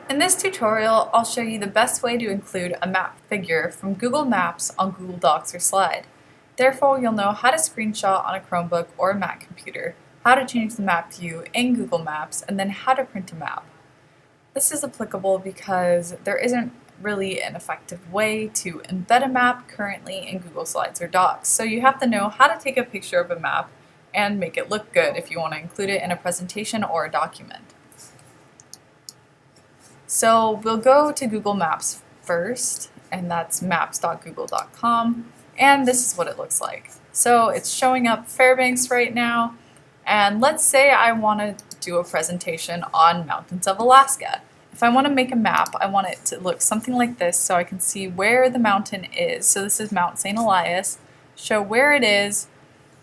In this tutorial, I'll show you the best way to include a map figure from Google Maps on Google Docs or Slide. Therefore, you'll know how to screenshot on a Chromebook or a Mac computer, how to change the map view in Google Maps, and then how to print a map. This is applicable because there isn't really an effective way to embed a map currently in Google Slides or Docs, so you have to know how to take a picture of a map and make it look good if you want to include it in a presentation or a document. So we'll go to Google Maps first, and that's maps.google.com, and this is what it looks like. So it's showing up Fairbanks right now, and let's say I want to do a presentation on mountains of Alaska. If I want to make a map, I want it to look something like this so I can see where the mountain is. So this is Mount St. Elias, show where it is,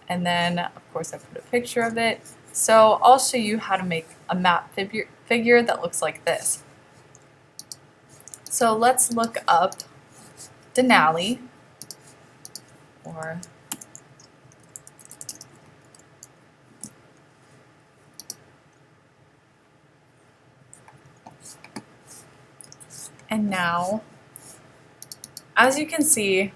and then of course I put a picture of it. So I'll show you how to make a map figure that looks like this. So let's look up Denali, and now, as you can see,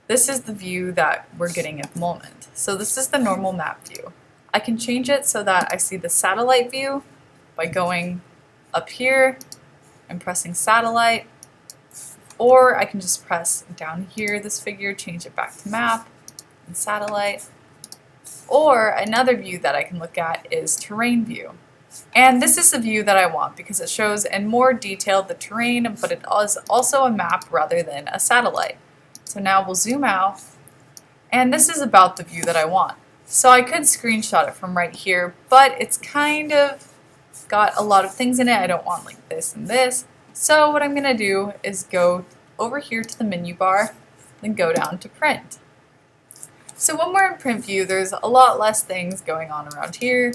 this is the view that we're getting at the moment. So this is the normal map view. I can change it so that I see the satellite view by going up here and pressing satellite, or I can just press down here this figure, change it back to map and satellite. Or another view that I can look at is terrain view. And this is the view that I want because it shows in more detail the terrain, but it is also a map rather than a satellite. So now we'll zoom out, and this is about the view that I want. So I could screenshot it from right here, but it's kind of got a lot of things in it. I don't want like this and this. So what I'm going to do is go over here to the menu bar, then go down to print. So when we're in print view, there's a lot less things going on around here.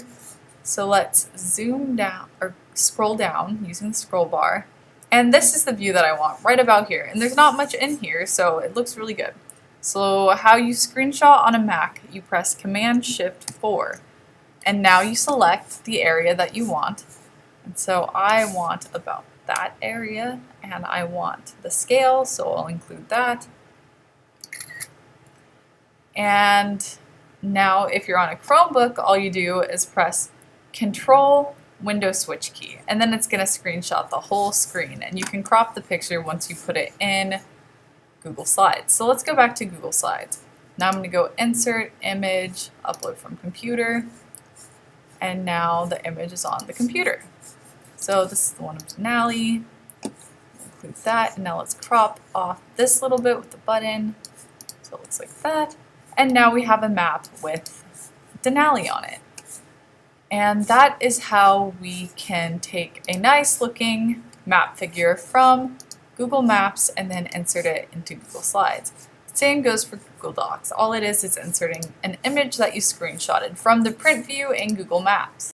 So let's zoom down or scroll down using the scroll bar. And this is the view that I want right about here. And there's not much in here, so it looks really good. So how you screenshot on a Mac, you press Command-Shift-4. And now you select the area that you want. And so I want about that area, and I want the scale, so I'll include that. And now if you're on a Chromebook, all you do is press Control Window Switch key, and then it's going to screenshot the whole screen, and you can crop the picture once you put it in Google Slides. So let's go back to Google Slides. Now I'm going to go Insert, Image, Upload from Computer, and now the image is on the computer. So this is the one of Denali. Include that, and now let's crop off this little bit with the button. So it looks like that. And now we have a map with Denali on it. And that is how we can take a nice looking map figure from Google Maps and then insert it into Google Slides. Same goes for Google Docs. All it is inserting an image that you screenshotted from the print view in Google Maps.